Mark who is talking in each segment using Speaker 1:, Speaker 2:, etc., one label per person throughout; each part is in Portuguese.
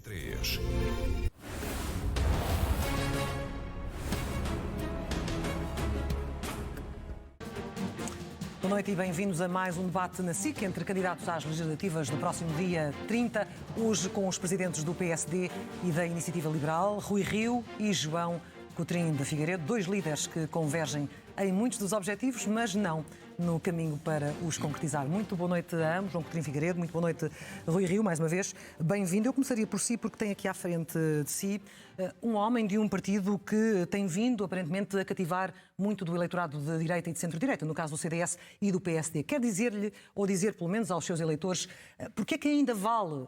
Speaker 1: 3.
Speaker 2: Boa noite e bem-vindos a mais um debate na SIC entre candidatos às legislativas do próximo dia 30, hoje com os presidentes do PSD e da Iniciativa Liberal, Rui Rio e João Coutinho da Figueiredo, dois líderes que convergem em muitos dos objetivos, mas não no caminho para os concretizar. Muito boa noite a ambos, João Coutinho Figueiredo, muito boa noite Rui Rio, mais uma vez, bem-vindo. Eu começaria por si, porque tem aqui à frente de si um homem de um partido que tem vindo, aparentemente, a cativar muito do eleitorado de direita e de centro-direita, no caso do CDS e do PSD. Quer dizer-lhe, ou dizer pelo menos aos seus eleitores, porque é que ainda vale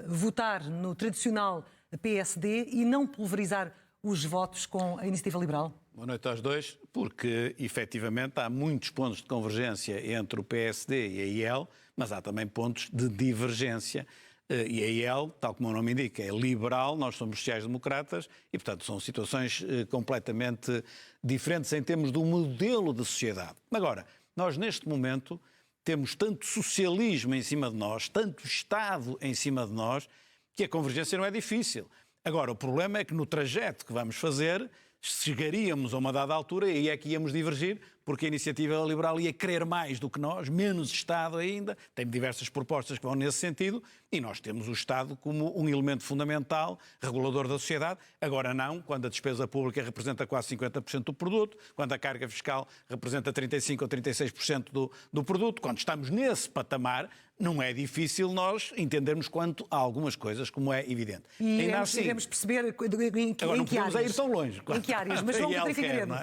Speaker 2: votar no tradicional PSD e não pulverizar os votos com a Iniciativa Liberal?
Speaker 3: Boa noite aos dois, porque efetivamente há muitos pontos de convergência entre o PSD e a IEL, mas há também pontos de divergência. E a IEL, tal como o nome indica, é liberal, nós somos sociais-democratas e, portanto, são situações completamente diferentes em termos do modelo de sociedade. Agora, nós neste momento temos tanto socialismo em cima de nós, tanto Estado em cima de nós, que a convergência não é difícil. Agora, o problema é que no trajeto que vamos fazer, chegaríamos a uma dada altura e aí é que íamos divergir, porque a Iniciativa Liberal ia querer mais do que nós, menos Estado ainda, tem diversas propostas que vão nesse sentido, e nós temos o Estado como um elemento fundamental, regulador da sociedade. Agora não, quando a despesa pública representa quase 50% do produto, quando a carga fiscal representa 35% ou 36% do produto, quando estamos nesse patamar, não é difícil nós entendermos quanto a algumas coisas, como é evidente.
Speaker 2: E iremos perceber em que
Speaker 3: agora não podemos
Speaker 2: áreas.
Speaker 3: Ir tão longe.
Speaker 2: Em que áreas? Mas João Coutinho Figueiredo,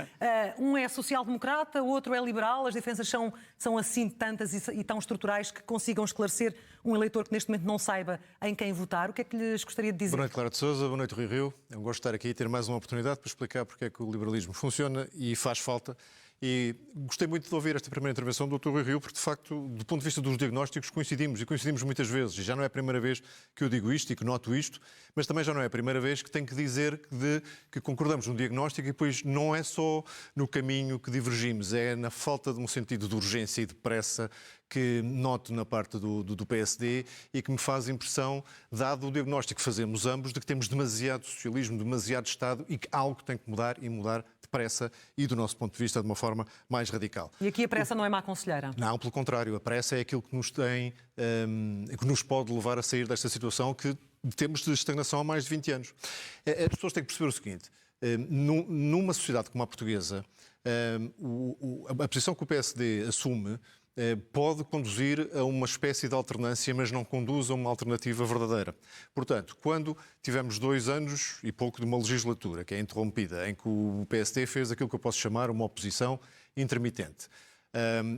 Speaker 2: um é social-democrata, o outro é liberal, as diferenças são assim tantas e tão estruturais que consigam esclarecer um eleitor que neste momento não saiba em quem votar. O que é que lhes gostaria de dizer?
Speaker 4: Boa noite, Clara de Sousa. Boa noite, Rui Rio. Eu gosto de estar aqui e ter mais uma oportunidade para explicar porque é que o liberalismo funciona e faz falta. E gostei muito de ouvir esta primeira intervenção do Dr. Rui Rio, porque, de facto, do ponto de vista dos diagnósticos, coincidimos muitas vezes. E já não é a primeira vez que eu digo isto e que noto isto, mas também já não é a primeira vez que tenho que dizer que concordamos no diagnóstico e depois não é só no caminho que divergimos, é na falta de um sentido de urgência e de pressa que noto na parte do PSD e que me faz impressão, dado o diagnóstico que fazemos ambos, de que temos demasiado socialismo, demasiado Estado e que algo tem que mudar e mudar depressa e, do nosso ponto de vista, de uma forma mais radical.
Speaker 2: E aqui a pressa não é má conselheira? Não,
Speaker 4: pelo contrário. A pressa é aquilo que que nos pode levar a sair desta situação que temos de estagnação há mais de 20 anos. As pessoas têm que perceber o seguinte. Numa sociedade como a portuguesa, a posição que o PSD assume pode conduzir a uma espécie de alternância, mas não conduz a uma alternativa verdadeira. Portanto, quando tivemos 2 anos e pouco de uma legislatura, que é interrompida, em que o PSD fez aquilo que eu posso chamar uma oposição intermitente,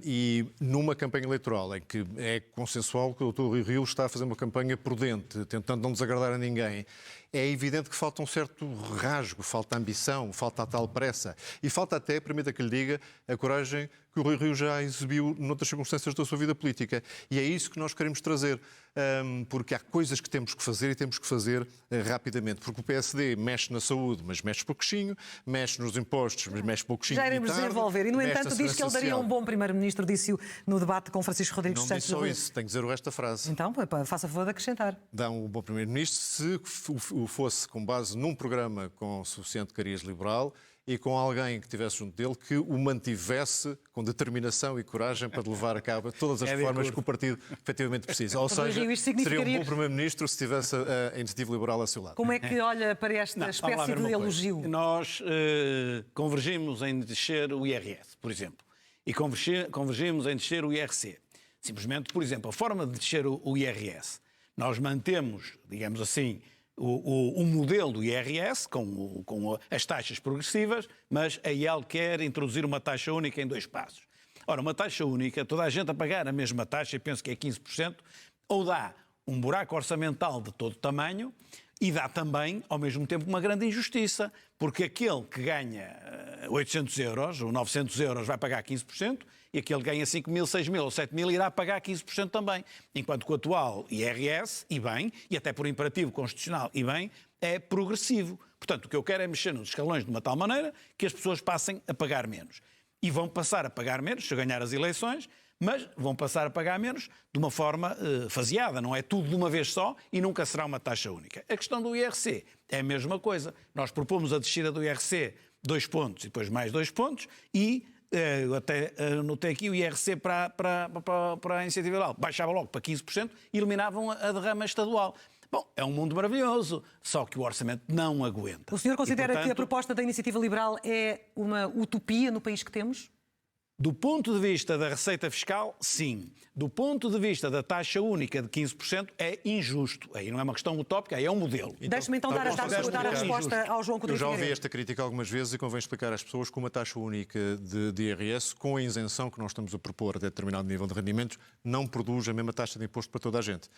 Speaker 4: e numa campanha eleitoral em que é consensual que o Dr. Rui Rio está a fazer uma campanha prudente, tentando não desagradar a ninguém, é evidente que falta um certo rasgo, falta ambição, falta a tal pressa. E falta até, permita que lhe diga, a coragem que o Rui Rio já exibiu noutras circunstâncias da sua vida política. E é isso que nós queremos trazer, porque há coisas que temos que fazer e temos que fazer rapidamente. Porque o PSD mexe na saúde, mas mexe pouquinho, mexe nos impostos, mas mexe pouquinho.
Speaker 2: Já iremos desenvolver. E, no entanto, diz que ele daria um bom primeiro-ministro, disse-o no debate com Francisco Rodrigues Santos.
Speaker 4: Não disse só isso, tenho que dizer o resto da frase.
Speaker 2: Então, faça favor de acrescentar.
Speaker 4: Dá um bom primeiro-ministro se o fosse com base num programa com suficiente cariz liberal e com alguém que estivesse junto dele que o mantivesse com determinação e coragem para levar a cabo todas as reformas que o partido efetivamente precisa. Ou seja, seria um bom primeiro-ministro se tivesse a Iniciativa Liberal a seu lado.
Speaker 2: Como é que olha para esta espécie de elogio?
Speaker 3: Nós convergimos em descer o IRS, por exemplo, e convergimos em descer o IRC. Simplesmente, por exemplo, a forma de descer o IRS. Nós mantemos, digamos assim, o modelo do IRS, com as taxas progressivas, mas a IEL quer introduzir uma taxa única em 2 passos. Ora, uma taxa única, toda a gente a pagar a mesma taxa, penso que é 15%, ou dá um buraco orçamental de todo tamanho e dá também, ao mesmo tempo, uma grande injustiça, porque aquele que ganha 800 euros ou 900 euros vai pagar 15% e aquele que ganha 5 mil, 6 mil ou 7 mil irá pagar 15% também. Enquanto que o atual IRS, e bem, e até por imperativo constitucional, e bem, é progressivo. Portanto, o que eu quero é mexer nos escalões de uma tal maneira que as pessoas passem a pagar menos. E vão passar a pagar menos se eu ganhar as eleições, Mas vão passar a pagar menos de uma forma faseada, não é tudo de uma vez só e nunca será uma taxa única. A questão do IRC é a mesma coisa. Nós propomos a descida do IRC 2 pontos e depois mais 2 pontos e eu até notei aqui o IRC para a iniciativa liberal. Baixava logo para 15% e eliminavam a derrama estadual. Bom, é um mundo maravilhoso, só que o orçamento não aguenta.
Speaker 2: O senhor considera
Speaker 3: portanto,
Speaker 2: que a proposta da iniciativa liberal é uma utopia no país que temos?
Speaker 3: Do ponto de vista da receita fiscal, sim. Do ponto de vista da taxa única de 15%, é injusto. Aí não é uma questão utópica, aí é um modelo.
Speaker 2: Deixe-me então dar a resposta ao João Coutinho.
Speaker 4: Eu já ouvi esta crítica algumas vezes e convém explicar às pessoas que uma taxa única de IRS, com a isenção que nós estamos a propor até determinado nível de rendimentos, não produz a mesma taxa de imposto para toda a gente.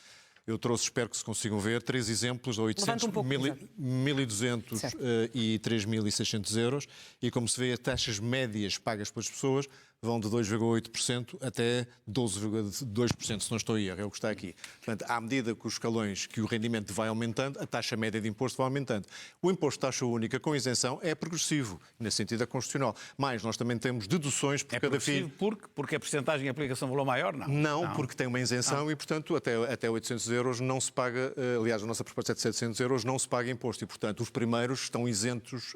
Speaker 4: Eu trouxe, espero que se consigam ver, 3 exemplos de 800, 1.200 e 3.600 euros. E como se vê, as taxas médias pagas pelas pessoas vão de 2,8% até 12,2%, se não estou a erro, é o que está aqui. Portanto, à medida que os escalões, que o rendimento vai aumentando, a taxa média de imposto vai aumentando. O imposto de taxa única com isenção é progressivo, nesse sentido é constitucional. Mas nós também temos deduções por cada filho.
Speaker 3: Porque a percentagem de aplicação de valor maior, não?
Speaker 4: Não, porque tem uma isenção e, portanto, até 800 euros não se paga, aliás, a nossa proposta é de 700 euros, não se paga imposto. E, portanto, os primeiros estão isentos,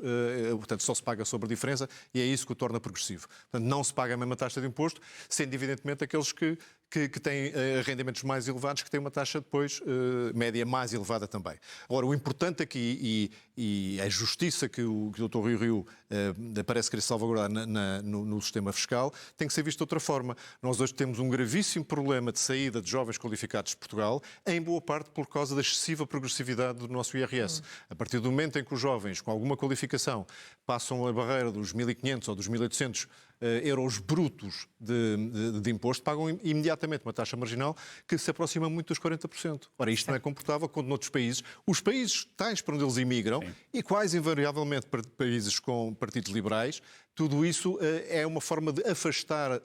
Speaker 4: portanto, só se paga sobre a diferença e é isso que o torna progressivo. Portanto, não se paga a mesma taxa de imposto, sendo evidentemente aqueles que têm rendimentos mais elevados, que têm uma taxa depois média mais elevada também. Agora, o importante aqui, e a justiça que o Dr. Rui Rio parece querer salvaguardar no sistema fiscal, tem que ser visto de outra forma. Nós hoje temos um gravíssimo problema de saída de jovens qualificados de Portugal, em boa parte por causa da excessiva progressividade do nosso IRS. A partir do momento em que os jovens com alguma qualificação passam a barreira dos 1.500 ou dos 1.800 euros brutos de imposto, pagam imediatamente uma taxa marginal que se aproxima muito dos 40%. Ora, isto não é comportável quando noutros países, os países tais para onde eles imigram, sim, e quase invariavelmente para países com partidos liberais, tudo isso é uma forma de afastar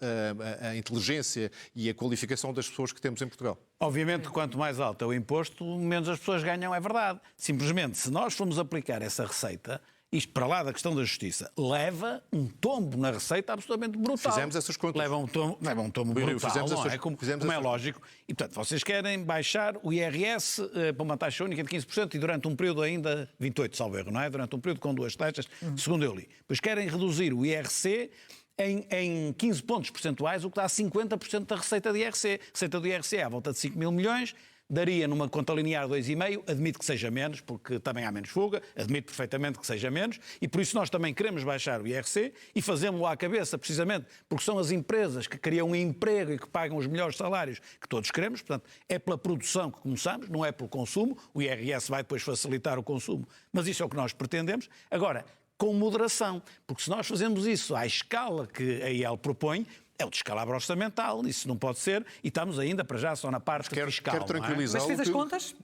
Speaker 4: a inteligência e a qualificação das pessoas que temos em Portugal.
Speaker 3: Obviamente, quanto mais alto é o imposto, menos as pessoas ganham, é verdade. Simplesmente, se nós formos aplicar essa receita, isto para lá da questão da justiça, leva um tombo na receita absolutamente brutal.
Speaker 4: Fizemos essas contas.
Speaker 3: Leva um tombo brutal, não é? Como é lógico. E, portanto, vocês querem baixar o IRS para uma taxa única de 15% e durante um período ainda 28%, salvo erro, não é? Durante um período com 2 taxas, segundo eu li. Pois querem reduzir o IRC em 15 pontos percentuais, o que dá 50% da receita de IRC. A receita do IRC é à volta de 5 mil milhões, daria numa conta linear 2,5, admito que seja menos, porque também há menos fuga, admito perfeitamente que seja menos, e por isso nós também queremos baixar o IRC e fazemos-lo à cabeça, precisamente porque são as empresas que criam um emprego e que pagam os melhores salários que todos queremos, portanto, é pela produção que começamos, não é pelo consumo, o IRS vai depois facilitar o consumo, mas isso é o que nós pretendemos. Agora, com moderação, porque se nós fazemos isso à escala que a IEL propõe, é o descalabro orçamental, isso não pode ser, e estamos ainda para já só na parte fiscal.
Speaker 4: Quero tranquilizar.
Speaker 2: Mas fez as contas?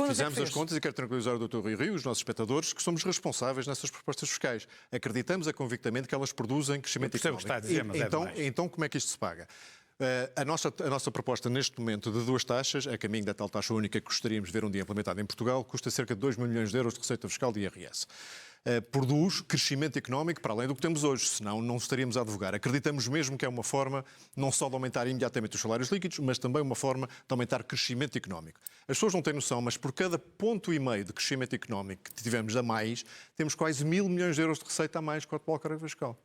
Speaker 4: Fizemos as contas e quero tranquilizar o Dr. Rui Rio, os nossos espectadores, que somos responsáveis nessas propostas fiscais. Acreditamos convictamente que elas produzem crescimento económico.
Speaker 3: Está a dizer, mas
Speaker 4: então, como é que isto se paga? A nossa proposta neste momento de 2 taxas, a caminho da tal taxa única que gostaríamos de ver um dia implementada em Portugal, custa cerca de 2 mil milhões de euros de receita fiscal de IRS. Produz crescimento económico para além do que temos hoje, senão não estaríamos a advogar. Acreditamos mesmo que é uma forma não só de aumentar imediatamente os salários líquidos, mas também uma forma de aumentar crescimento económico. As pessoas não têm noção, mas por cada 1,5 ponto de crescimento económico que tivemos a mais, temos quase 1.000 milhões de euros de receita a mais com a atual carga fiscal.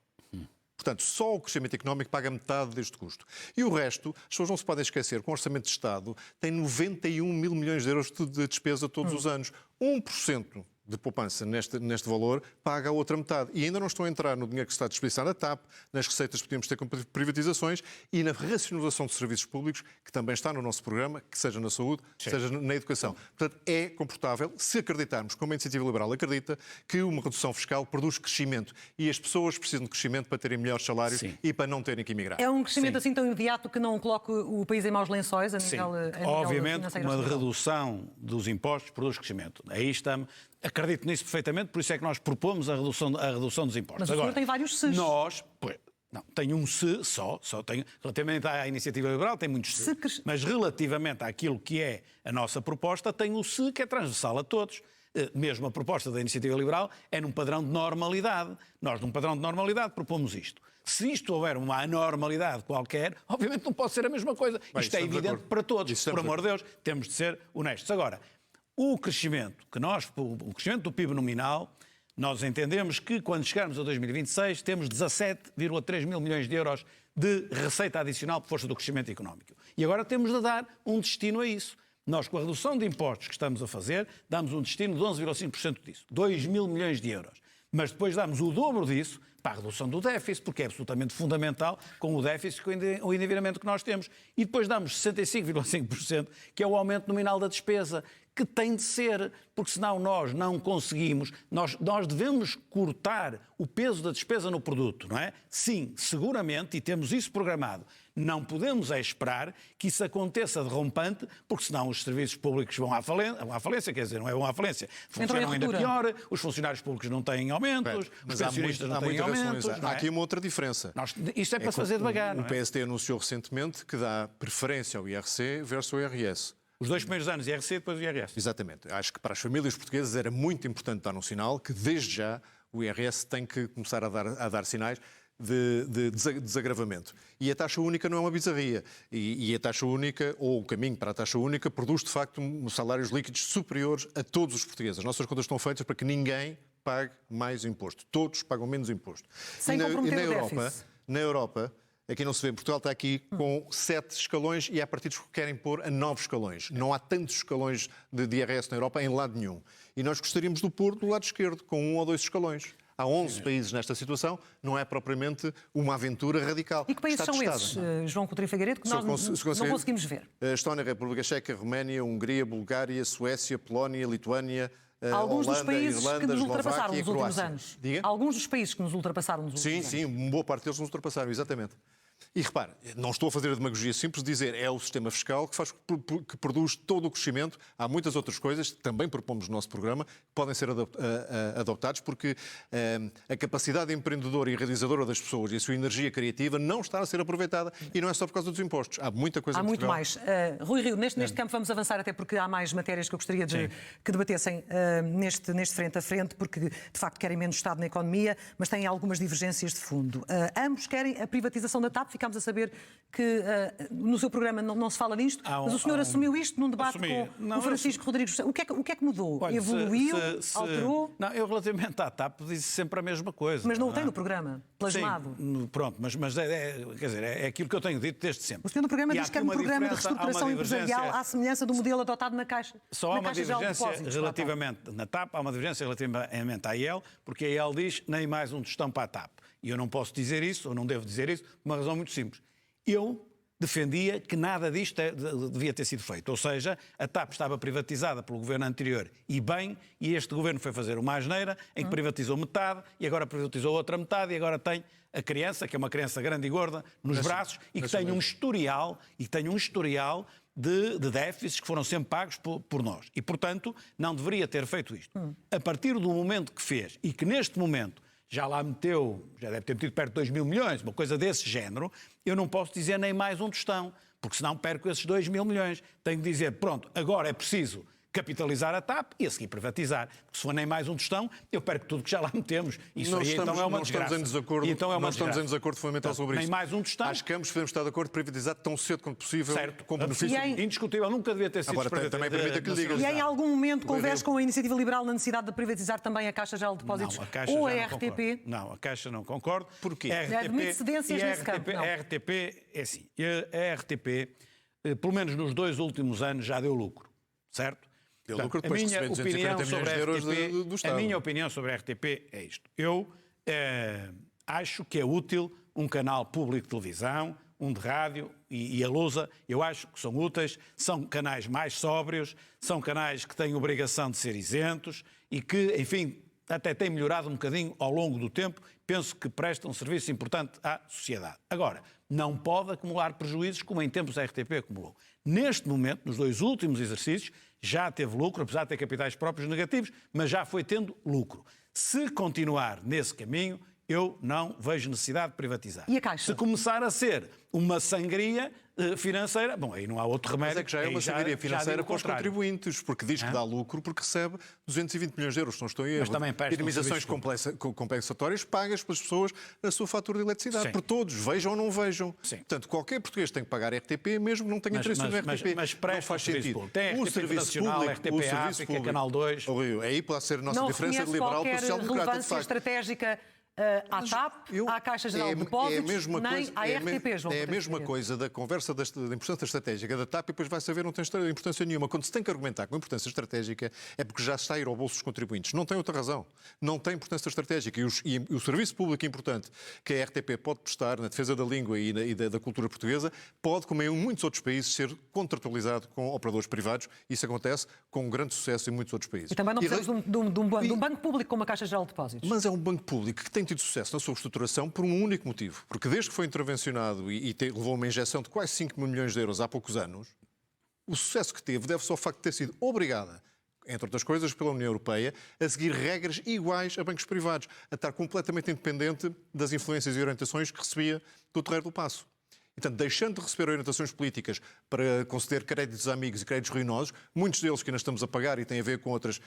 Speaker 4: Portanto, só o crescimento económico paga metade deste custo. E o resto, as pessoas não se podem esquecer que o Orçamento de Estado tem 91 mil milhões de euros de despesa todos os anos. 1% de poupança neste valor paga a outra metade. E ainda não estão a entrar no dinheiro que está desperdiçado na TAP, nas receitas que podemos ter com privatizações e na racionalização de serviços públicos, que também está no nosso programa, que seja na saúde, sim, seja na educação. Portanto, é comportável, se acreditarmos, como a Iniciativa Liberal acredita, que uma redução fiscal produz crescimento. E as pessoas precisam de crescimento para terem melhores salários, sim, e para não terem que emigrar.
Speaker 2: É um crescimento, sim, assim tão imediato que não coloque o país em maus lençóis a nível
Speaker 3: obviamente, uma redução dos impostos produz crescimento. Aí estamos. Acredito nisso perfeitamente, por isso é que nós propomos a redução dos impostos.
Speaker 2: Mas o senhor tem vários Cs.
Speaker 3: Não, tenho um se só tenho, relativamente à Iniciativa Liberal, tem muitos se, mas relativamente àquilo que é a nossa proposta, tenho o se que é transversal a todos. mesmo a proposta da Iniciativa Liberal, é num padrão de normalidade. Nós, num padrão de normalidade, propomos isto. Se isto houver uma anormalidade qualquer, obviamente não pode ser a mesma coisa. Isto é evidente para todos. Por amor de Deus, temos de ser honestos. Agora, o crescimento do PIB nominal, nós entendemos que quando chegarmos a 2026 temos 17,3 mil milhões de euros de receita adicional por força do crescimento económico. E agora temos de dar um destino a isso. Nós, com a redução de impostos que estamos a fazer, damos um destino de 11,5% disso, 2 mil milhões de euros. Mas depois damos o dobro disso para a redução do déficit, porque é absolutamente fundamental com o déficit, com o endividamento que nós temos. E depois damos 65,5%, que é o aumento nominal da despesa, que tem de ser, porque senão nós não conseguimos, nós devemos cortar o peso da despesa no produto, não é? Sim, seguramente, e temos isso programado. Não podemos esperar que isso aconteça de rompante, porque senão os serviços públicos vão à falência, quer dizer, não é vão à falência, funcionam ainda pior, os funcionários públicos não têm aumentos, os pensionistas não têm aumentos.
Speaker 4: Há aqui uma outra diferença.
Speaker 3: Isto é para fazer devagar.
Speaker 4: O PSD anunciou recentemente que dá preferência ao IRC versus ao IRS.
Speaker 3: Os 2 primeiros anos IRC e depois o IRS.
Speaker 4: Exatamente. Acho que para as famílias portuguesas era muito importante dar um sinal que, desde já, o IRS tem que começar a dar sinais de desagravamento. E a taxa única não é uma bizarria. E a taxa única, ou o caminho para a taxa única, produz, de facto, salários líquidos superiores a todos os portugueses. As nossas contas estão feitas para que ninguém pague mais imposto. Todos pagam menos imposto.
Speaker 2: Sem comprometer o déficit.
Speaker 4: Na Europa, aqui não se vê, Portugal está aqui com 7 escalões e há partidos que querem pôr a 9 escalões. Não há tantos escalões de IRS na Europa em lado nenhum. E nós gostaríamos de pôr do lado esquerdo, com 1 ou 2 escalões. Há 11 países nesta situação, não é propriamente uma aventura radical.
Speaker 2: E que países são esses, João Coutinho Figueiredo, que nós não conseguimos ver?
Speaker 4: Estónia, República Checa, Roménia, Hungria, Bulgária, Suécia, Polónia, Lituânia,
Speaker 2: alguns
Speaker 4: Holanda,
Speaker 2: dos países
Speaker 4: Irlanda,
Speaker 2: que nos ultrapassaram
Speaker 4: Eslováquia,
Speaker 2: nos últimos anos.
Speaker 4: Diga?
Speaker 2: Alguns dos países que nos ultrapassaram nos últimos anos.
Speaker 4: Sim, uma boa parte deles nos ultrapassaram, exatamente. E repare, não estou a fazer a demagogia simples de dizer é o sistema fiscal que produz todo o crescimento. Há muitas outras coisas, que também propomos no nosso programa, que podem ser adoptados, porque a capacidade empreendedora e realizadora das pessoas e a sua energia criativa não está a ser aproveitada e não é só por causa dos impostos. Há muita coisa
Speaker 2: Há muito mais. Rui Rio, neste campo vamos avançar, até porque há mais matérias que eu gostaria que debatessem neste frente a frente, porque de facto querem menos Estado na economia, mas têm algumas divergências de fundo. Ambos querem a privatização da TAP. Ficámos a saber que no seu programa não se fala disto, mas o senhor assumiu isto num debate com o Francisco Rodrigues. O que é que mudou?
Speaker 3: Olha,
Speaker 2: evoluiu? Alterou?
Speaker 3: Não, eu relativamente à TAP disse sempre a mesma coisa.
Speaker 2: Mas não o tem no programa, plasmado.
Speaker 3: Sim, pronto, mas quer dizer, é aquilo que eu tenho dito desde sempre.
Speaker 2: O senhor no programa diz que é um programa de reestruturação empresarial à semelhança do modelo adotado na Caixa.
Speaker 3: Só há uma divergência relativamente na TAP, há uma divergência relativamente à IEL, porque a IEL diz nem mais um tostão para a TAP. E eu não posso dizer isso, ou não devo dizer isso, por uma razão muito simples. Eu defendia que nada disto devia ter sido feito. Ou seja, a TAP estava privatizada pelo governo anterior e bem, e este governo foi fazer uma asneira em que privatizou metade e agora privatizou outra metade e agora tem a criança, que é uma criança grande e gorda, nos braços e que tem um historial de déficits que foram sempre pagos por nós. E, portanto, não deveria ter feito isto. A partir do momento que fez e que neste momento já lá meteu, já deve ter metido perto de 2 mil milhões, uma coisa desse género, eu não posso dizer nem mais um tostão, porque senão perco esses 2 mil milhões. Tenho que dizer, pronto, agora é preciso capitalizar a TAP e a seguir privatizar. Porque se for nem mais um tostão, eu perco tudo que já lá metemos. Isso aí então é uma desgraça.
Speaker 4: Não estamos em desacordo fundamental sobre isso.
Speaker 3: Nem mais um tostão.
Speaker 4: Acho que ambos podemos estar de acordo de privatizar tão cedo quanto possível,
Speaker 3: certo,
Speaker 4: com benefício.
Speaker 3: Indiscutível, nunca devia ter sido.
Speaker 4: Agora também permita que lhe diga.
Speaker 2: E em algum momento conversa com a Iniciativa Liberal na necessidade de privatizar também a Caixa Geral de Depósitos ou a RTP?
Speaker 3: Não, a Caixa não concordo.
Speaker 4: Porquê?
Speaker 2: Admite cedências nesse campo.
Speaker 3: A RTP é assim. A RTP, pelo menos nos 2 últimos anos, já deu lucro, certo?
Speaker 4: Portanto,
Speaker 3: a minha opinião sobre a RTP é isto. Eu acho que é útil um canal público de televisão, um de rádio e a Lusa, eu acho que são úteis, são canais mais sóbrios, são canais que têm obrigação de ser isentos e que, enfim, até têm melhorado um bocadinho ao longo do tempo, penso que prestam um serviço importante à sociedade. Agora, não pode acumular prejuízos como em tempos a RTP acumulou. Neste momento, nos 2 últimos exercícios, já teve lucro, apesar de ter capitais próprios negativos, mas já foi tendo lucro. Se continuar nesse caminho, eu não vejo necessidade de privatizar.
Speaker 2: E a Caixa?
Speaker 3: Se começar a ser uma sangria financeira, bom, aí não há outro remédio.
Speaker 4: Mas é que já é uma sangria financeira para os contribuintes, porque diz que dá lucro porque recebe 220 milhões de euros, se não estou em erro.
Speaker 3: Mas também presta
Speaker 4: indemnizações compensatórias pagas pelas pessoas na sua fatura de eletricidade.
Speaker 3: Sim.
Speaker 4: Por todos, vejam ou não vejam.
Speaker 3: Sim.
Speaker 4: Portanto, qualquer português tem que pagar RTP, mesmo que não tenha interesse no RTP.
Speaker 3: Mas
Speaker 4: não
Speaker 3: presta
Speaker 4: faz
Speaker 3: serviço
Speaker 4: sentido.
Speaker 3: público. Tem RTP Nacional, RTP África, Canal 2.
Speaker 4: Aí pode ser a nossa
Speaker 2: Não
Speaker 4: diferença de
Speaker 2: reconhece
Speaker 4: liberal para
Speaker 2: qualquer
Speaker 4: social-democrata, de
Speaker 2: relevância
Speaker 4: facto.
Speaker 2: estratégica à TAP, à Caixa Geral de Depósitos, nem à RTP, João.
Speaker 4: É a mesma coisa da conversa da importância estratégica da TAP e depois vai saber não tem importância nenhuma. Quando se tem que argumentar com importância estratégica é porque já está a ir ao bolso dos contribuintes. Não tem outra razão. Não tem importância estratégica. E o serviço público importante que a RTP pode prestar na defesa da língua e da cultura portuguesa pode, como em muitos outros países, ser contratualizado com operadores privados. Isso acontece com grande sucesso em muitos outros países.
Speaker 2: E também não precisamos de um banco público como a Caixa Geral de Depósitos.
Speaker 4: Mas é um banco público que tem tido sucesso na sua estruturação por um único motivo. Porque desde que foi intervencionado e levou uma injeção de quase 5 milhões de euros há poucos anos, o sucesso que teve deve-se ao facto de ter sido obrigada, entre outras coisas, pela União Europeia, a seguir regras iguais a bancos privados, a estar completamente independente das influências e orientações que recebia do Terreiro do Paço. E, portanto, deixando de receber orientações políticas para conceder créditos a amigos e créditos ruinosos, muitos deles que ainda estamos a pagar e têm a ver com outras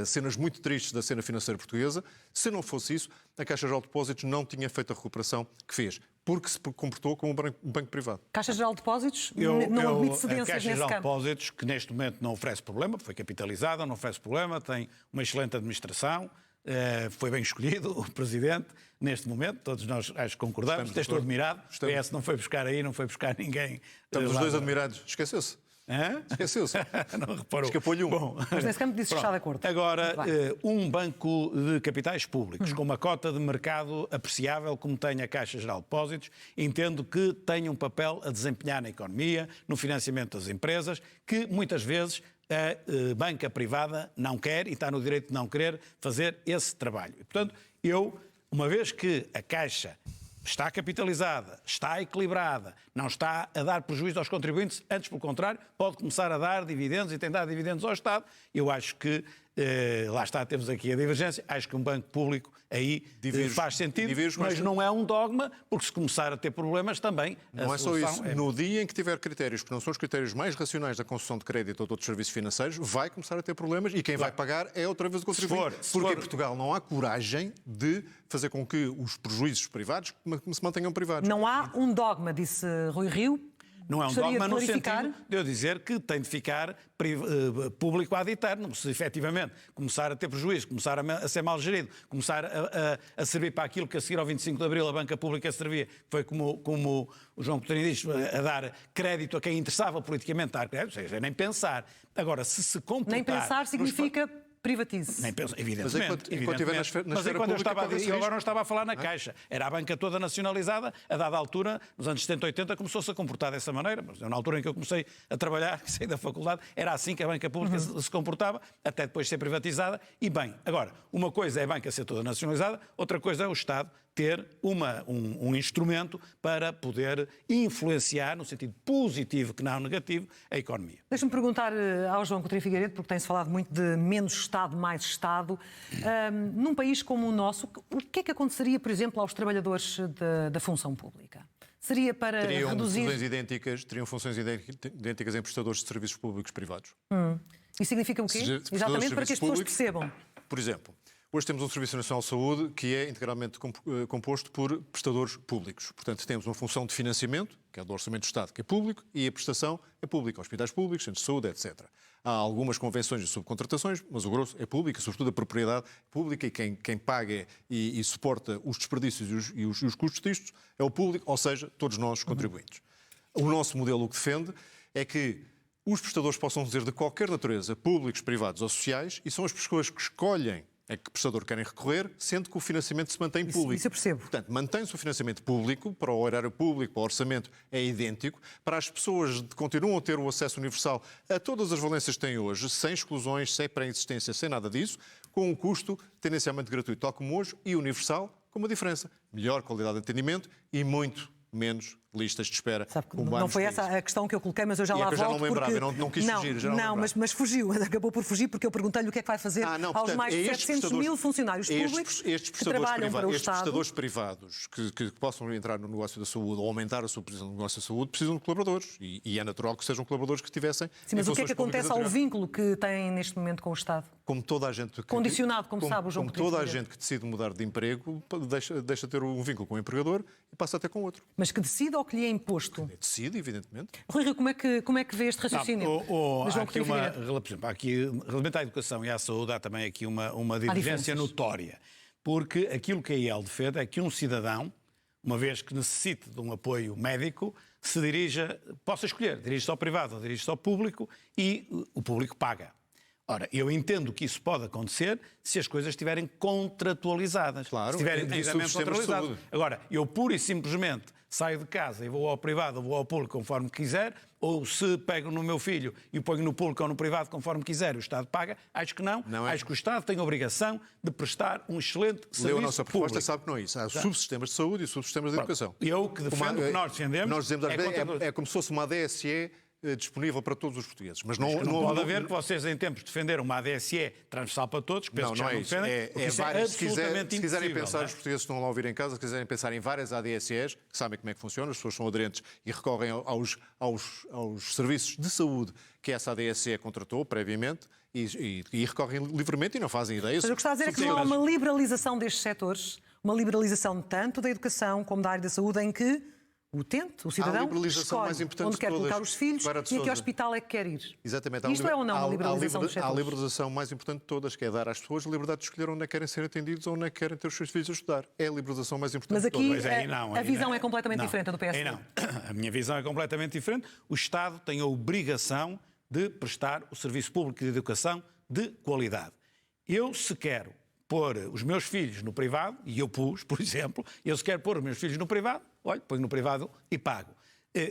Speaker 4: cenas muito tristes da cena financeira portuguesa, se não fosse isso, a Caixa Geral de Depósitos não tinha feito a recuperação que fez, porque se comportou como um banco privado.
Speaker 2: Caixa Geral de Depósitos não admite cedências
Speaker 3: a Caixa
Speaker 2: nesse
Speaker 3: Geral de
Speaker 2: campo.
Speaker 3: Depósitos, que neste momento não oferece problema, foi capitalizada, não oferece problema, tem uma excelente administração, foi bem escolhido o Presidente, neste momento, todos nós acho que concordamos, até estou admirado, o PS não foi buscar aí, não foi buscar ninguém.
Speaker 4: Estamos os dois admirados. Esqueceu-se. Esqueceu-se.
Speaker 3: Não reparou.
Speaker 4: Escapou-lhe um.
Speaker 3: Bom,
Speaker 2: Mas nesse campo disse que está de acordo.
Speaker 3: Agora, um banco de capitais públicos com uma cota de mercado apreciável, como tem a Caixa Geral de Depósitos, entendo que tem um papel a desempenhar na economia, no financiamento das empresas, que muitas vezes a banca privada não quer e está no direito de não querer fazer esse trabalho. E, portanto, uma vez que a Caixa está capitalizada, está equilibrada, não está a dar prejuízo aos contribuintes, antes, pelo contrário, pode começar a dar dividendos e tem dado dividendos ao Estado. Eu acho que, lá está, temos aqui a divergência, acho que um banco público aí faz sentido, mas não é um dogma, porque se começar a ter problemas também...
Speaker 4: Não é só isso. No dia em que tiver critérios que não são os critérios mais racionais da concessão de crédito ou de outros serviços financeiros, vai começar a ter problemas e quem vai pagar é outra vez o contribuinte. Porque em Portugal não há coragem de fazer com que os prejuízos privados se mantenham privados.
Speaker 2: Não há um dogma, disse Rui Rio.
Speaker 3: Não é um dogma no sentido de eu dizer que tem de ficar público ad eterno. Se efetivamente começar a ter prejuízo, começar a ser mal gerido, começar a servir para aquilo que a seguir ao 25 de Abril a banca pública servia, que foi como o João Coutinho disse, a dar crédito a quem interessava politicamente dar crédito, ou seja, nem pensar. Agora, se comportar...
Speaker 2: Nem pensar significa... privatize.
Speaker 3: Nem penso, evidentemente.
Speaker 4: Mas enquanto
Speaker 3: eu agora não estava a falar na Caixa. Era a banca toda nacionalizada. A dada altura, nos anos 70, 80, começou-se a comportar dessa maneira. Mas na altura em que eu comecei a trabalhar, que saí da faculdade, era assim que a banca pública se comportava, até depois ser privatizada. E bem, agora, uma coisa é a banca ser toda nacionalizada, outra coisa é o Estado ter um instrumento para poder influenciar, no sentido positivo que não negativo, a economia.
Speaker 2: Deixa-me perguntar ao João Coutinho Figueiredo, porque tem-se falado muito de menos Estado, mais Estado. Num país como o nosso, o que é que aconteceria, por exemplo, aos trabalhadores da função pública? Seria para reduzir...
Speaker 4: Teriam funções idênticas em prestadores de serviços públicos privados.
Speaker 2: E significa o quê? Exatamente para que as pessoas percebam.
Speaker 4: Por exemplo, hoje temos um Serviço Nacional de Saúde que é integralmente composto por prestadores públicos. Portanto, temos uma função de financiamento, que é do Orçamento do Estado, que é público, e a prestação é pública, hospitais públicos, centros de saúde, etc. Há algumas convenções de subcontratações, mas o grosso é público, sobretudo a propriedade pública, e quem paga e suporta os desperdícios e os custos disto é o público, ou seja, todos nós, os contribuintes. O nosso modelo o que defende é que os prestadores possam dizer de qualquer natureza, públicos, privados ou sociais, e são as pessoas que escolhem a que prestador querem recorrer, sendo que o financiamento se mantém público.
Speaker 2: Isso eu percebo.
Speaker 4: Portanto, mantém-se o financiamento público, para o erário público, para o orçamento, é idêntico. Para as pessoas que continuam a ter o acesso universal a todas as valências que têm hoje, sem exclusões, sem pré-existência, sem nada disso, com um custo tendencialmente gratuito, tal como hoje, e universal, com uma diferença. Melhor qualidade de atendimento e muito menos listas de espera.
Speaker 2: Sabe que
Speaker 4: como
Speaker 2: não
Speaker 4: anos
Speaker 2: foi
Speaker 4: de
Speaker 2: essa
Speaker 4: país.
Speaker 2: a questão que eu coloquei, mas eu já
Speaker 4: E é
Speaker 2: lá
Speaker 4: que eu já
Speaker 2: volto.
Speaker 4: não lembrava,
Speaker 2: porque...
Speaker 4: eu não quis fugir, já não lembrava.
Speaker 2: mas fugiu, acabou por fugir, porque eu perguntei-lhe o que é que vai fazer aos
Speaker 4: portanto,
Speaker 2: mais de 700 mil funcionários públicos que trabalham para o
Speaker 4: estes
Speaker 2: Estado.
Speaker 4: prestadores privados que possam entrar no negócio da saúde ou aumentar a sua posição no negócio da saúde precisam de colaboradores. E é natural que sejam colaboradores que tivessem.
Speaker 2: Sim, mas o que é que acontece ao vínculo que têm neste momento com o Estado?
Speaker 4: Como toda a gente
Speaker 2: Condicionado, como sabe o João
Speaker 4: Como toda a gente que decide mudar de emprego deixa de ter um vínculo com o empregador e passa a ter com outro.
Speaker 2: Mas que decide ou que lhe é imposto?
Speaker 4: Decide, evidentemente.
Speaker 2: Rui Rio, como é que vê este raciocínio?
Speaker 3: Há aqui relativamente à educação e à saúde, há também aqui uma divergência notória. Porque aquilo que a IEL defende é que um cidadão, uma vez que necessite de um apoio médico, possa escolher, dirige-se ao privado ou dirige-se ao público e o público paga. Ora, eu entendo que isso pode acontecer se as coisas estiverem contratualizadas.
Speaker 4: Claro,
Speaker 3: se estiverem devidamente contratualizadas.
Speaker 4: De
Speaker 3: Agora, eu pura e simplesmente saio de casa e vou ao privado ou vou ao público conforme quiser, ou se pego no meu filho e o ponho no público ou no privado conforme quiser, o Estado paga, acho que não. Acho que o Estado tem a obrigação de prestar um excelente serviço
Speaker 4: Leu a nossa proposta,
Speaker 3: público.
Speaker 4: sabe que não é isso. Há subsistemas de saúde e subsistemas de educação.
Speaker 3: Eu que defendo o que nós defendemos...
Speaker 4: Nós dizemos às vezes, é como se fosse uma ADSE disponível para todos os portugueses. Mas não
Speaker 3: pode haver que vocês, em tempos, defenderam uma ADSE transversal para todos, que penso que já não defendem.
Speaker 4: Se quiserem pensar, os portugueses estão lá a ouvir em casa, se quiserem pensar em várias ADSEs, que sabem como é que funciona, as pessoas são aderentes e recorrem aos serviços de saúde que essa ADSE contratou previamente e recorrem livremente e não fazem ideia.
Speaker 2: Mas eu gostava de dizer que não há uma liberalização destes setores, uma liberalização tanto da educação como da área da saúde, em que o utente, o cidadão, escolhe onde quer colocar os filhos e a que hospital é que quer ir.
Speaker 4: Exatamente.
Speaker 2: Isto é ou não uma liberalização dos setores?
Speaker 4: Há a liberalização mais importante de todas, que é dar às pessoas a liberdade de escolher onde é que querem ser atendidos ou onde é que querem ter os seus filhos a estudar. É a liberalização mais importante
Speaker 2: de todas.
Speaker 4: Mas
Speaker 2: aqui a visão é completamente diferente do PSD.
Speaker 3: Não. A minha visão é completamente diferente. O Estado tem a obrigação de prestar o serviço público de educação de qualidade. Eu, se quero pôr os meus filhos no privado, e eu pus, por exemplo, se quero pôr os meus filhos no privado, olha, ponho no privado e pago.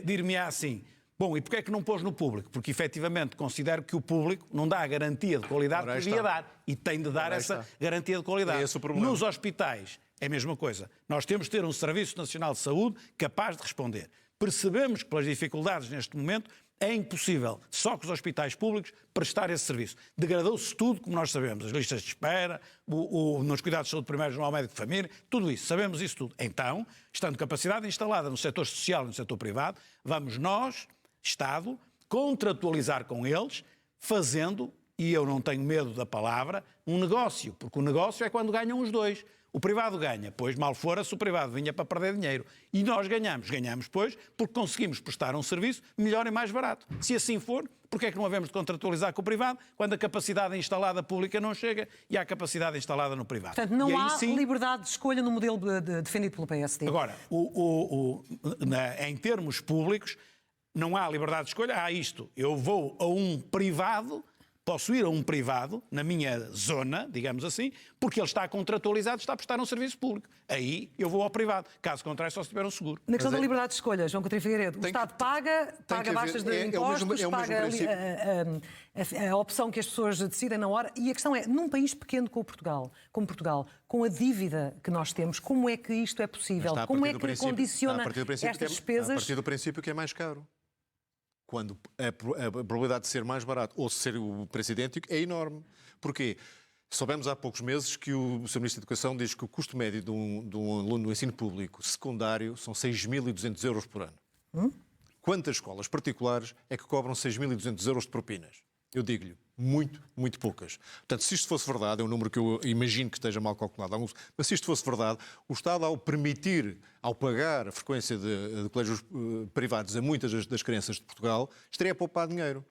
Speaker 3: Dir-me-á assim, bom, e porquê é que não pôs no público? Porque, efetivamente, considero que o público não dá a garantia de qualidade que devia dar. E tem de dar essa garantia de qualidade.
Speaker 4: É esse o problema.
Speaker 3: Nos hospitais, é a mesma coisa. Nós temos de ter um Serviço Nacional de Saúde capaz de responder. Percebemos que, pelas dificuldades neste momento, é impossível, só com os hospitais públicos, prestar esse serviço. Degradou-se tudo, como nós sabemos, as listas de espera, nos cuidados de saúde primários no ao médico de família, tudo isso, sabemos isso tudo. Então, estando capacidade instalada no setor social e no setor privado, vamos nós, Estado, contratualizar com eles, fazendo, e eu não tenho medo da palavra, um negócio, porque o negócio é quando ganham os dois. O privado ganha, pois mal fora se o privado vinha para perder dinheiro. E nós ganhamos, pois, porque conseguimos prestar um serviço melhor e mais barato. Se assim for, porque é que não havemos de contratualizar com o privado quando a capacidade instalada pública não chega e há capacidade instalada no privado?
Speaker 2: Portanto, não há liberdade de escolha no modelo defendido pelo PSD.
Speaker 3: Agora, em termos públicos, não há liberdade de escolha. Há isto, eu vou a um privado... Posso ir a um privado, na minha zona, digamos assim, porque ele está contratualizado, está a prestar um serviço público. Aí eu vou ao privado. Caso contrário, só se tiver um seguro.
Speaker 2: Na questão da liberdade de escolha, João Coutinho Figueiredo, o Estado paga baixas de impostos, paga a opção que as pessoas decidem na hora. E a questão é, num país pequeno como Portugal, com a dívida que nós temos, como é que isto é possível? Como é que condiciona estas despesas?
Speaker 4: A partir do princípio que é mais caro. Quando a probabilidade de ser mais barato ou ser o preço idêntico é enorme. Porquê? Soubemos há poucos meses que o Sr. Ministro da Educação diz que o custo médio de um aluno no ensino público secundário são 6.200 euros por ano. Quantas escolas particulares é que cobram 6.200 euros de propinas? Eu digo-lhe, muito poucas. Portanto, se isto fosse verdade, é um número que eu imagino que esteja mal calculado, mas se isto fosse verdade, o Estado, ao pagar a frequência de colégios privados a muitas das crianças de Portugal, estaria a poupar dinheiro.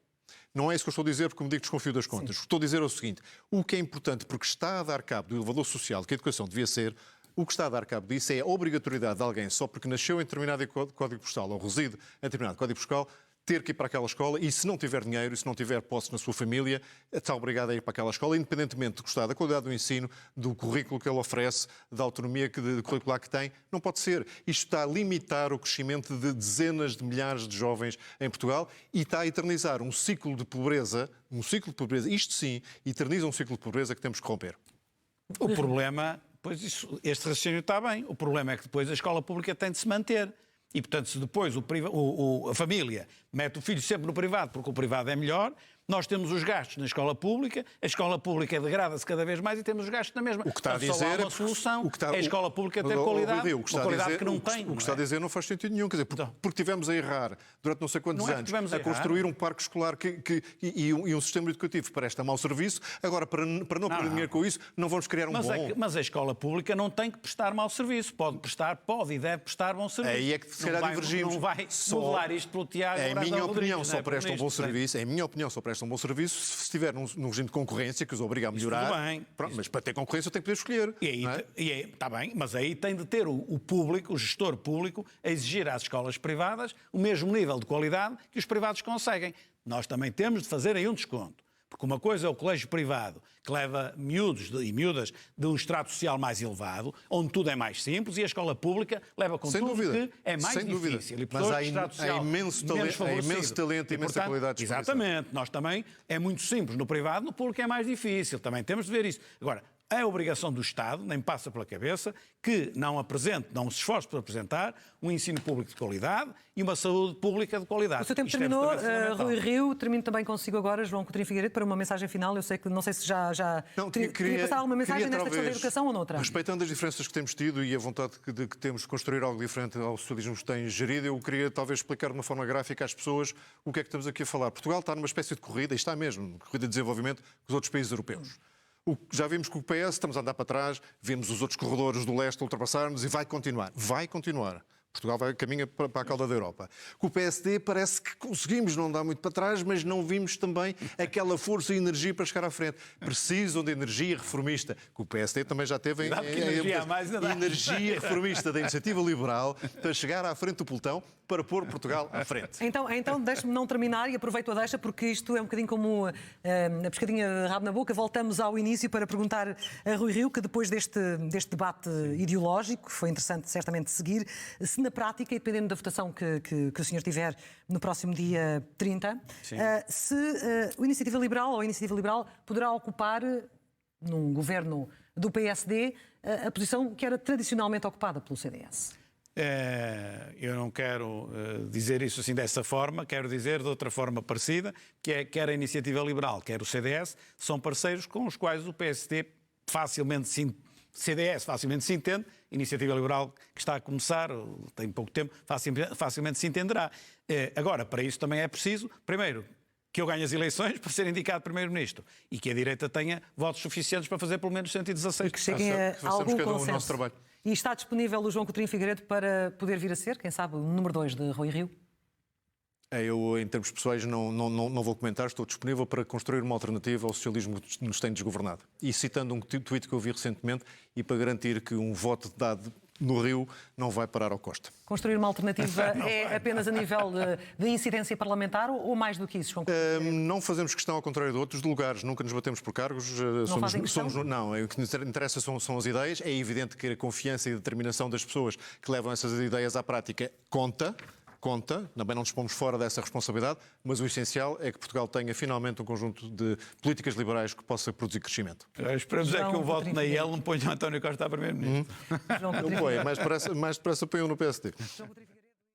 Speaker 4: Não é isso que eu estou a dizer, porque, como digo, desconfio das contas. Sim. O que estou a dizer é o seguinte, o que é importante, porque está a dar cabo do elevador social que a educação devia ser, o que está a dar cabo disso é a obrigatoriedade de alguém, só porque nasceu em determinado código postal ou reside em determinado código postal, ter que ir para aquela escola e, se não tiver dinheiro e se não tiver posse na sua família, está obrigado a ir para aquela escola, independentemente de gostar da qualidade do ensino, do currículo que ele oferece, da autonomia curricular que tem. Não pode ser. Isto está a limitar o crescimento de dezenas de milhares de jovens em Portugal e está a eternizar um ciclo de pobreza, isto sim, eterniza um ciclo de pobreza que temos que romper.
Speaker 3: O problema, pois este raciocínio está bem, o problema é que depois a escola pública tem de se manter. E, portanto, se depois a família mete o filho sempre no privado, porque o privado é melhor, nós temos os gastos na escola pública, a escola pública degrada-se cada vez mais e temos os gastos na mesma.
Speaker 4: O que está a dizer
Speaker 3: só há uma solução, a escola pública ter qualidade, uma qualidade que não tem.
Speaker 4: O que está a dizer não faz sentido nenhum, quer dizer, porque tivemos a errar durante não sei quantos anos a construir um parque escolar e um sistema educativo que presta mau serviço, agora para não perder dinheiro com isso, não vamos criar um bom...
Speaker 3: Mas a escola pública não tem que prestar mau serviço, pode e deve prestar bom serviço.
Speaker 4: Aí é que se calhar divergimos.
Speaker 3: Não vai modelar isto pelo Tiago.
Speaker 4: Em minha opinião, só presta um bom serviço. Em minha opinião, só presta um bom serviço se estiver num regime de concorrência que os obriga a melhorar.
Speaker 3: Tudo bem.
Speaker 4: Pronto, mas para ter concorrência eu tenho que poder escolher.
Speaker 3: Está bem, mas aí tem de ter o público, o gestor público, a exigir às escolas privadas o mesmo nível de qualidade que os privados conseguem. Nós também temos de fazer aí um desconto. Porque uma coisa é o colégio privado, que leva miúdos e miúdas de um extrato social mais elevado, onde tudo é mais simples, e a escola pública leva com tudo que é mais difícil. E
Speaker 4: mas há imenso talento e imensa qualidade de expressão.
Speaker 3: Exatamente. Nós também, é muito simples no privado, no público é mais difícil. Também temos de ver isso. Agora, é obrigação do Estado, nem passa pela cabeça, que não se esforce por apresentar um ensino público de qualidade e uma saúde pública de qualidade.
Speaker 2: O seu tempo terminou, Rui Rio. Termino também consigo agora, João Coutinho Figueiredo, para uma mensagem final. Eu sei que não sei se já queria passar alguma mensagem nesta questão da educação ou noutra.
Speaker 4: Respeitando as diferenças que temos tido e a vontade de que temos de construir algo diferente ao socialismo que tem gerido, eu queria talvez explicar de uma forma gráfica às pessoas o que é que estamos aqui a falar. Portugal está numa espécie de corrida, e está mesmo, corrida de desenvolvimento com os outros países europeus. Já vimos que o PS, estamos a andar para trás, vimos os outros corredores do leste ultrapassar-nos e vai continuar. Vai continuar. Portugal caminha para a cauda da Europa. Com o PSD parece que conseguimos não andar muito para trás, mas não vimos também aquela força e energia para chegar à frente. Precisam de energia reformista, que o PSD também já teve energia reformista da Iniciativa Liberal para chegar à frente do pelotão, para pôr Portugal à frente.
Speaker 2: Então deixe-me não terminar e aproveito a deixa, porque isto é um bocadinho como a pescadinha de rabo na boca. Voltamos ao início para perguntar a Rui Rio, que depois deste debate ideológico, foi interessante certamente seguir, se na prática, e dependendo da votação que o senhor tiver no próximo dia 30, se a Iniciativa Liberal ou a Iniciativa Liberal poderá ocupar, num governo do PSD, a posição que era tradicionalmente ocupada pelo CDS.
Speaker 3: Eu não quero dizer isso assim dessa forma, quero dizer de outra forma parecida, que é quer a Iniciativa Liberal, quer o CDS, são parceiros com os quais o PSD facilmente se entende. Iniciativa Liberal, que está a começar, tem pouco tempo, facilmente se entenderá. Agora, para isso também é preciso, primeiro, que eu ganhe as eleições para ser indicado Primeiro-Ministro e que a direita tenha votos suficientes para fazer pelo menos 116.
Speaker 2: E que cheguem a algum consenso. E está disponível o João Coutinho Figueiredo para poder vir a ser, quem sabe, o número 2 de Rui Rio?
Speaker 4: Eu, em termos pessoais, não vou comentar. Estou disponível para construir uma alternativa ao socialismo que nos tem desgovernado. E citando um tweet que eu vi recentemente, e para garantir que um voto dado no Rio não vai parar ao Costa.
Speaker 2: Construir uma alternativa é apenas a nível de incidência parlamentar ou mais do que isso, João?
Speaker 4: Não fazemos questão, ao contrário de outros, de lugares. Nunca nos batemos por cargos. Não, o que nos interessa são as ideias. É evidente que a confiança e a determinação das pessoas que levam essas ideias à prática conta, também não nos pomos fora dessa responsabilidade, mas o essencial é que Portugal tenha finalmente um conjunto de políticas liberais que possa produzir crescimento.
Speaker 3: Esperamos que um voto na IEL não ponha António Costa a Primeiro-Ministro.
Speaker 4: Não põe, mais depressa põe no PSD.